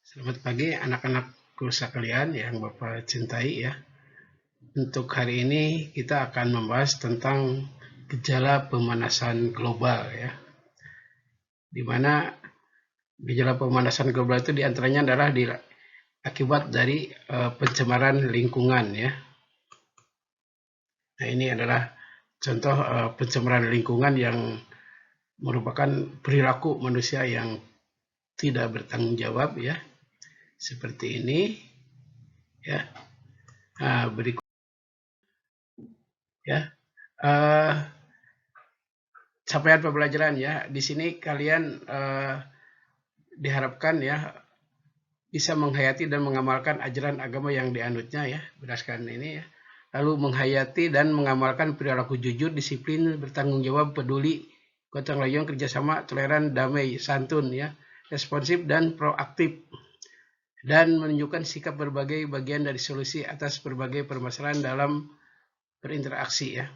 Selamat pagi anak-anakku sekalian yang Bapak cintai ya. Untuk hari ini kita akan membahas tentang gejala pemanasan global ya. Di mana gejala pemanasan global itu diantaranya adalah akibat dari pencemaran lingkungan ya. Nah ini adalah contoh pencemaran lingkungan yang merupakan perilaku manusia yang tidak bertanggung jawab ya. Seperti ini ya. Berikut ya. Uh, Capaian pembelajaran ya. Di sini kalian diharapkan ya bisa menghayati dan mengamalkan ajaran agama yang dianutnya ya, berdasarkan ini ya. Lalu menghayati dan mengamalkan perilaku jujur, disiplin, bertanggung jawab, peduli, gotong royong, kerjasama, toleran, damai, santun ya, responsif dan proaktif, dan menunjukkan sikap berbagai bagian dari solusi atas berbagai permasalahan dalam berinteraksi ya.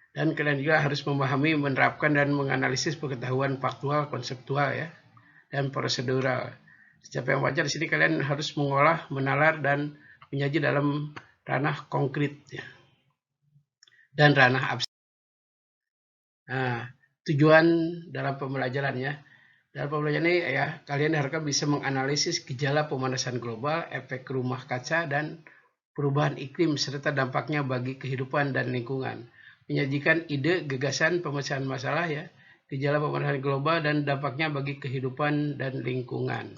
Dan kalian juga harus memahami, menerapkan, dan menganalisis pengetahuan faktual, konseptual ya, dan prosedural. Setiap yang wajar di sini kalian harus mengolah, menalar, dan menyaji dalam ranah konkret ya, dan ranah abstrak. Nah, tujuan dalam pembelajarannya, dalam pembelajaran ini ya kalian diharapkan bisa menganalisis gejala pemanasan global, efek rumah kaca, dan perubahan iklim serta dampaknya bagi kehidupan dan lingkungan. Menyajikan ide, gagasan, pemecahan masalah ya, gejala pemanasan global dan dampaknya bagi kehidupan dan lingkungan.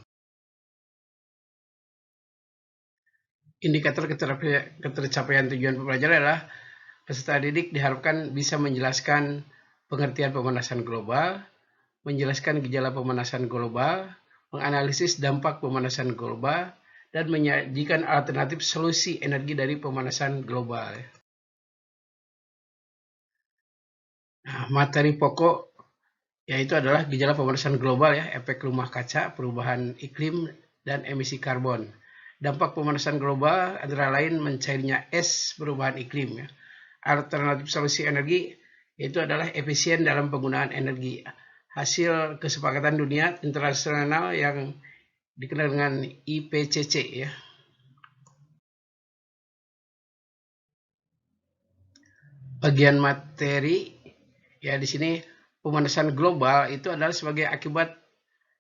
Indikator ketercapaian tujuan pembelajaran adalah peserta didik diharapkan bisa menjelaskan pengertian pemanasan global, menjelaskan gejala pemanasan global, menganalisis dampak pemanasan global, dan menyajikan alternatif solusi energi dari pemanasan global. Nah, materi pokok yaitu adalah gejala pemanasan global ya, efek rumah kaca, perubahan iklim, dan emisi karbon. Dampak pemanasan global antara lain mencairnya es, perubahan iklim ya. Alternatif solusi energi yaitu adalah efisien dalam penggunaan energi. Hasil kesepakatan dunia internasional yang dikenal dengan IPCC ya. Bagian materi ya di sini pemanasan global itu adalah sebagai akibat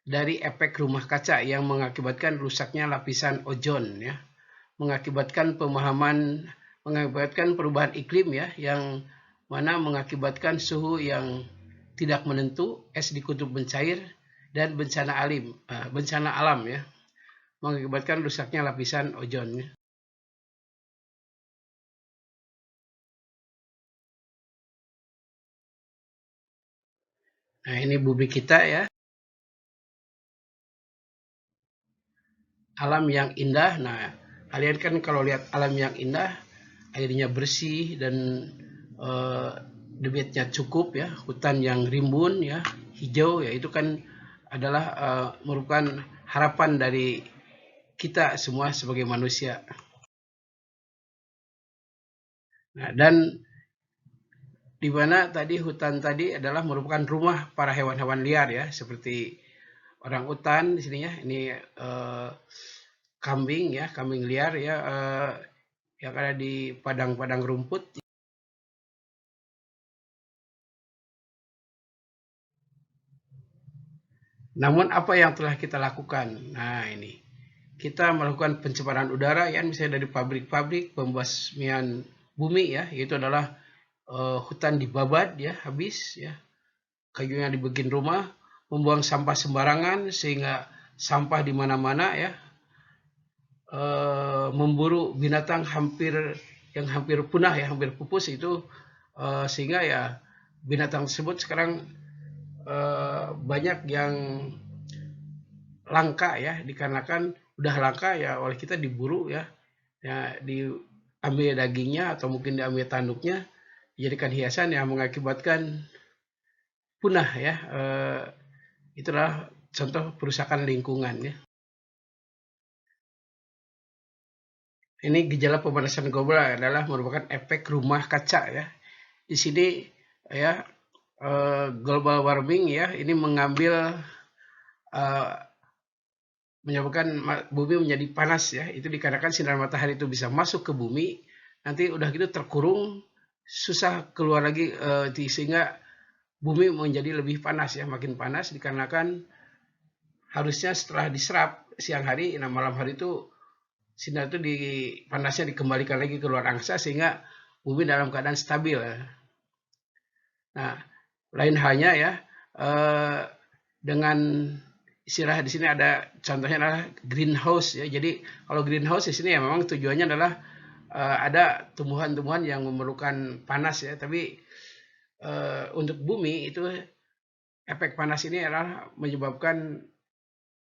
dari efek rumah kaca yang mengakibatkan rusaknya lapisan ozon ya, mengakibatkan perubahan iklim ya, yang mana mengakibatkan suhu yang tidak menentu, es di kutub mencair, dan bencana alam ya, mengakibatkan rusaknya lapisan ozon ya. Nah ini bumi kita ya, alam yang indah. Nah kalian kan kalau lihat alam yang indah, airnya bersih dan debitnya cukup ya, hutan yang rimbun ya, hijau ya, itu kan adalah merupakan harapan dari kita semua sebagai manusia. Nah, dan di mana tadi hutan tadi adalah merupakan rumah para hewan-hewan liar ya, seperti orang utan di sini ya, ini kambing ya, kambing liar ya, yang ada di padang-padang rumput. Namun apa yang telah kita lakukan? Nah ini, kita melakukan pencemaran udara ya, misalnya dari pabrik-pabrik, pembasmian bumi ya, yaitu adalah hutan dibabat ya, habis ya, kayunya dibikin rumah, membuang sampah sembarangan sehingga sampah di mana-mana ya, memburu binatang yang hampir punah ya, hampir pupus itu, sehingga ya binatang tersebut sekarang banyak yang langka ya, dikarenakan udah langka ya oleh kita diburu ya, ya diambil dagingnya atau mungkin diambil tanduknya dijadikan hiasan yang mengakibatkan punah ya. Itulah contoh perusakan lingkungan ya. Ini gejala pemanasan global adalah merupakan efek rumah kaca ya. Di sini ya global warming ya, ini mengambil menyebabkan bumi menjadi panas ya. Itu dikarenakan sinar matahari itu bisa masuk ke bumi, nanti udah gitu terkurung, susah keluar lagi, sehingga bumi menjadi lebih panas ya, makin panas dikarenakan harusnya setelah diserap siang hari, nah malam hari itu sinar itu panasnya dikembalikan lagi ke luar angkasa sehingga bumi dalam keadaan stabil. Nah, lain halnya ya, dengan istilah di sini ada contohnya adalah greenhouse ya. Jadi kalau greenhouse di sini ya memang tujuannya adalah ada tumbuhan-tumbuhan yang memerlukan panas ya, tapi untuk bumi itu efek panas ini adalah menyebabkan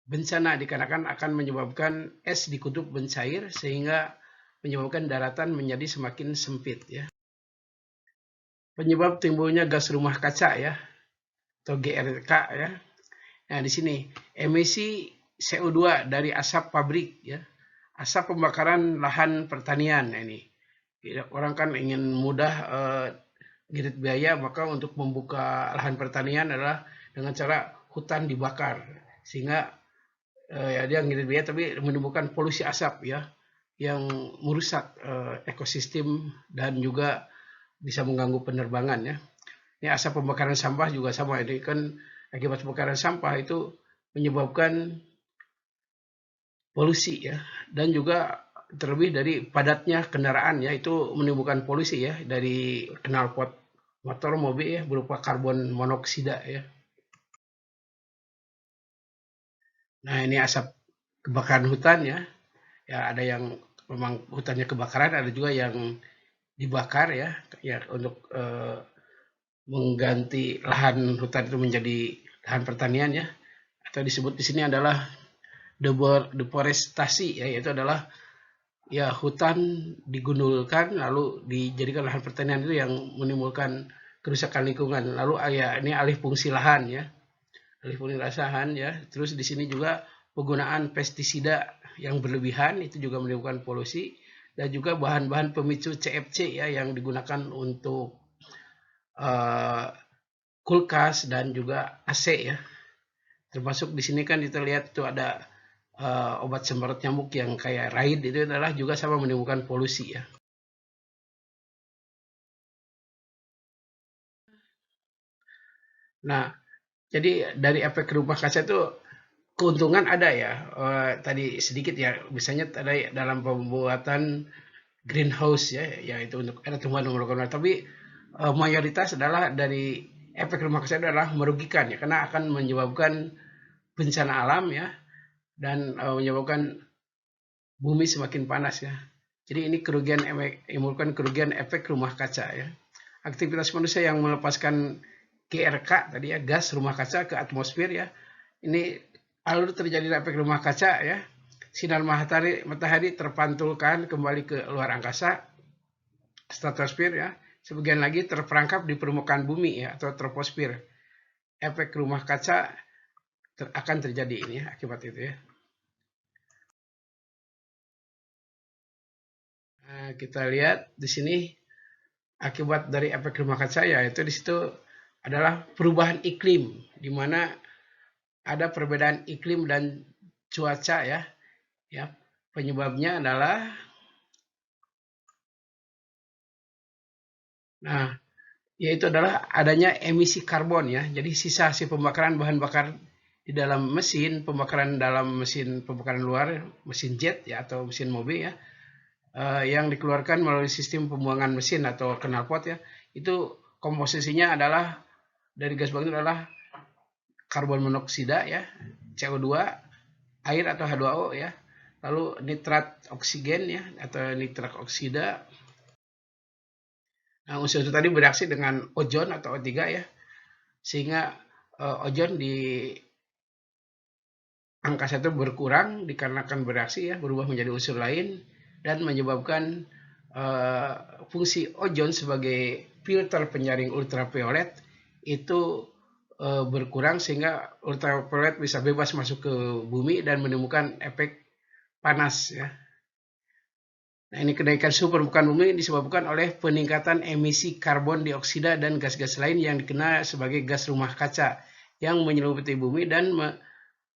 bencana dikarenakan akan menyebabkan es di kutub mencair sehingga menyebabkan daratan menjadi semakin sempit ya. Penyebab timbulnya gas rumah kaca ya atau GRK ya. Nah, di sini emisi CO2 dari asap pabrik ya. Asap pembakaran lahan pertanian. Nah, ini orang kan ingin mudah ngirit biaya, maka untuk membuka lahan pertanian adalah dengan cara hutan dibakar sehingga ya dia ngirit biaya tapi menimbulkan polusi asap ya yang merusak ekosistem dan juga bisa mengganggu penerbangan ya. Ini asap pembakaran sampah juga sama, ini kan akibat pembakaran sampah itu menyebabkan polusi ya, dan juga terlebih dari padatnya kendaraan ya, itu menimbulkan polusi ya dari knalpot motor mobil ya berupa karbon monoksida ya. Nah, ini asap kebakaran hutan ya. Ya ada yang memang hutannya kebakaran, ada juga yang dibakar ya, ya untuk mengganti lahan hutan itu menjadi lahan pertanian ya, atau disebut di sini adalah deforestasi ya, yaitu adalah ya hutan digundulkan lalu dijadikan lahan pertanian, itu yang menimbulkan kerusakan lingkungan. Lalu ya ini alih fungsi lahan ya, alih fungsi lahan ya. Terus di sini juga penggunaan pestisida yang berlebihan itu juga menimbulkan polusi, dan juga bahan-bahan pemicu CFC ya yang digunakan untuk kulkas dan juga AC ya. Termasuk di sini kan kita lihat itu ada obat semprot nyamuk yang kayak Raid, itu adalah juga sama menimbulkan polusi ya. Nah, jadi dari efek rumah kaca itu keuntungan ada ya. Tadi sedikit ya, misalnya ada dalam pembuatan greenhouse ya, yaitu untuk ada tumbuhan memerlukan, tapi mayoritas adalah dari efek rumah kaca adalah merugikan ya, karena akan menyebabkan bencana alam ya, dan menyebabkan bumi semakin panas ya. Jadi ini kerugian menimbulkan kerugian efek rumah kaca ya. Aktivitas manusia yang melepaskan GRK tadi ya, gas rumah kaca ke atmosfer ya. Ini alur terjadi efek rumah kaca ya. Sinar matahari terpantulkan kembali ke luar angkasa, stratosfer ya. Sebagian lagi terperangkap di permukaan bumi ya, atau troposfer. Efek rumah kaca akan terjadi ini ya, akibat itu ya. Nah, kita lihat di sini akibat dari efek rumah kaca, yaitu di situ adalah perubahan iklim, di mana ada perbedaan iklim dan cuaca ya. Ya, penyebabnya adalah yaitu adalah adanya emisi karbon ya. Jadi sisa hasil pembakaran bahan bakar di dalam mesin pembakaran, dalam mesin pembakaran luar, mesin jet ya atau mesin mobil ya, yang dikeluarkan melalui sistem pembuangan mesin atau knalpot ya, itu komposisinya adalah dari gas buang itu adalah karbon monoksida ya, CO2, air atau H2O ya, lalu nitrat oksigen ya atau nitrat oksida. Nah, unsur itu tadi bereaksi dengan ozon atau O3 ya, sehingga ozon di angkasa itu berkurang dikarenakan bereaksi ya, berubah menjadi unsur lain, dan menyebabkan fungsi ozon sebagai filter penyaring ultraviolet itu berkurang, sehingga ultraviolet bisa bebas masuk ke bumi dan menimbulkan efek panas ya. Nah, ini kenaikan suhu permukaan bumi disebabkan oleh peningkatan emisi karbon dioksida dan gas-gas lain yang dikenal sebagai gas rumah kaca yang menyelimuti bumi dan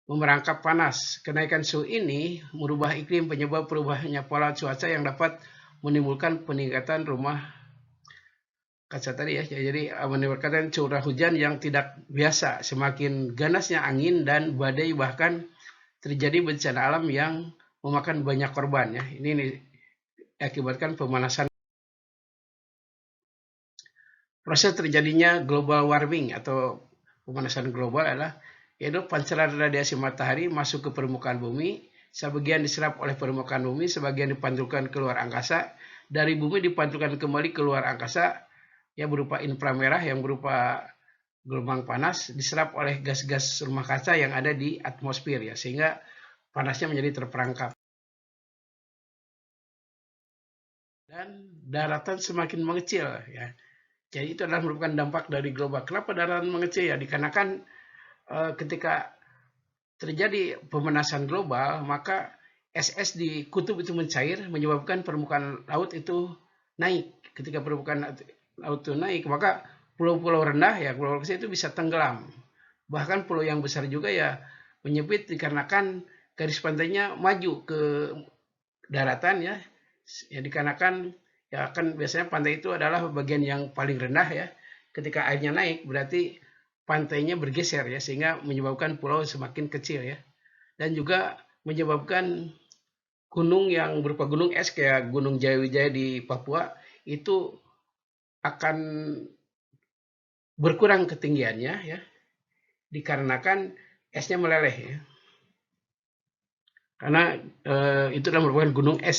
memerangkap panas. Kenaikan suhu ini merubah iklim penyebab perubahannya pola cuaca yang dapat menimbulkan peningkatan rumah kaca tadi ya. Jadi menimbulkan curah hujan yang tidak biasa, semakin ganasnya angin dan badai, bahkan terjadi bencana alam yang memakan banyak korban ya. Ini akibatkan pemanasan. Proses terjadinya global warming atau pemanasan global adalah yaitu pancaran radiasi matahari masuk ke permukaan bumi, sebagian diserap oleh permukaan bumi, sebagian dipantulkan keluar angkasa, dari bumi dipantulkan kembali keluar angkasa ya berupa inframerah yang berupa gelombang panas, diserap oleh gas-gas rumah kaca yang ada di atmosfer ya, sehingga panasnya menjadi terperangkap. Dan daratan semakin mengecil ya. Jadi itu adalah merupakan dampak dari global. Kenapa daratan mengecil ya? Dikarenakan ketika terjadi pemanasan global, maka es di kutub itu mencair, menyebabkan permukaan laut itu naik. Ketika permukaan laut itu naik, maka pulau-pulau rendah ya, pulau kecil itu bisa tenggelam. Bahkan pulau yang besar juga ya menyempit dikarenakan garis pantainya maju ke daratan ya. Ya dikarenakan ya kan biasanya pantai itu adalah bagian yang paling rendah ya. Ketika airnya naik berarti pantainya bergeser ya, sehingga menyebabkan pulau semakin kecil ya. Dan juga menyebabkan gunung yang berupa gunung es kayak Gunung Jayawijaya di Papua itu akan berkurang ketinggiannya ya, dikarenakan esnya meleleh ya. Karena itu adalah merupakan gunung es.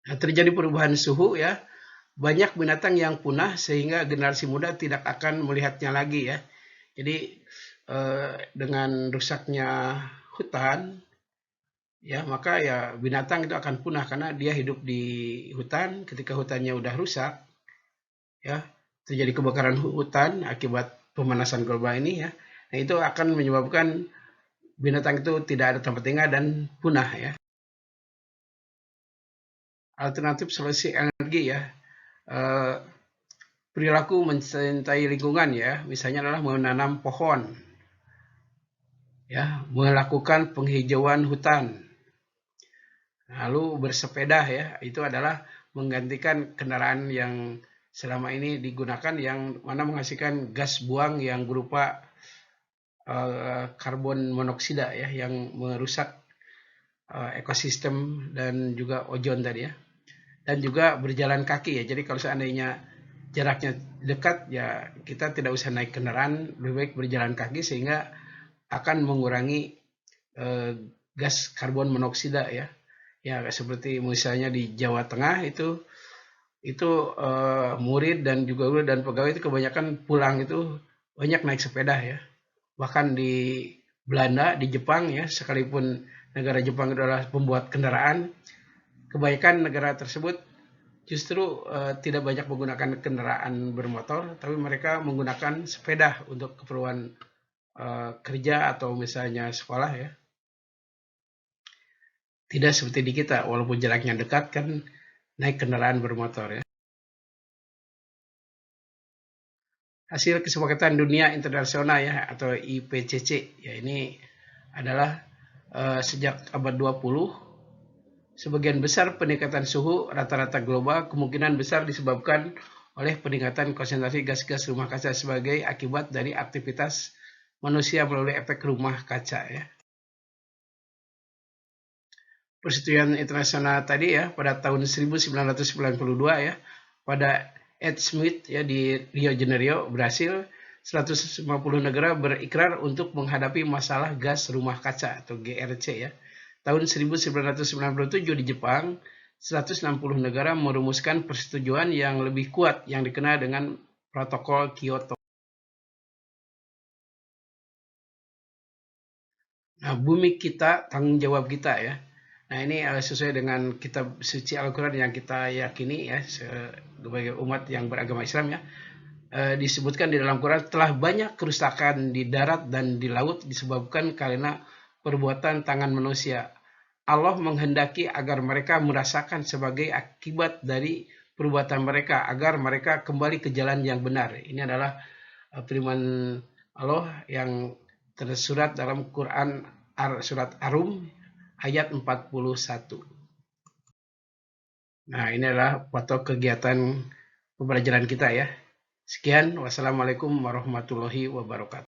Nah, terjadi perubahan suhu ya, banyak binatang yang punah sehingga generasi muda tidak akan melihatnya lagi ya. Jadi dengan rusaknya hutan ya, maka ya binatang itu akan punah karena dia hidup di hutan. Ketika hutannya udah rusak ya, terjadi kebakaran hutan akibat pemanasan global ini ya. Nah, itu akan menyebabkan binatang itu tidak ada tempat tinggal dan punah ya. Alternatif solusi energi ya. Perilaku mencintai lingkungan ya, misalnya adalah menanam pohon, ya, melakukan penghijauan hutan, lalu bersepeda ya, itu adalah menggantikan kendaraan yang selama ini digunakan yang mana menghasilkan gas buang yang berupa karbon monoksida ya, yang merusak ekosistem dan juga ozon tadi ya. Dan juga berjalan kaki ya. Jadi kalau seandainya jaraknya dekat ya kita tidak usah naik kendaraan, lebih baik berjalan kaki sehingga akan mengurangi gas karbon monoksida ya. Ya seperti misalnya di Jawa Tengah itu murid dan juga guru dan pegawai itu kebanyakan pulang itu banyak naik sepeda ya. Bahkan di Belanda, di Jepang ya, sekalipun negara Jepang adalah pembuat kendaraan, kebanyakan negara tersebut justru tidak banyak menggunakan kendaraan bermotor, tapi mereka menggunakan sepeda untuk keperluan kerja atau misalnya sekolah ya. Tidak seperti di kita, walaupun jaraknya dekat kan naik kendaraan bermotor ya. Hasil kesepakatan dunia internasional ya atau IPCC ya, ini adalah sejak abad 20 sebagian besar peningkatan suhu rata-rata global kemungkinan besar disebabkan oleh peningkatan konsentrasi gas-gas rumah kaca sebagai akibat dari aktivitas manusia melalui efek rumah kaca ya. Persetujuan internasional tadi ya pada tahun 1992 ya, pada Ed Smith ya di Rio de Janeiro, Brasil, 150 negara berikrar untuk menghadapi masalah gas rumah kaca atau GRC ya. Tahun 1997 di Jepang, 160 negara merumuskan persetujuan yang lebih kuat yang dikenal dengan Protokol Kyoto. Nah, bumi kita, tanggung jawab kita ya. Nah, ini sesuai dengan kitab suci Al-Quran yang kita yakini ya, sebagai umat yang beragama Islam ya. Disebutkan di dalam Quran telah banyak kerusakan di darat dan di laut disebabkan karena perbuatan tangan manusia. Allah menghendaki agar mereka merasakan sebagai akibat dari perbuatan mereka agar mereka kembali ke jalan yang benar. Ini adalah firman Allah yang tersurat dalam Quran surat Ar-Rum ayat 41. Nah, ini adalah foto kegiatan pembelajaran kita ya. Sekian, wassalamualaikum warahmatullahi wabarakatuh.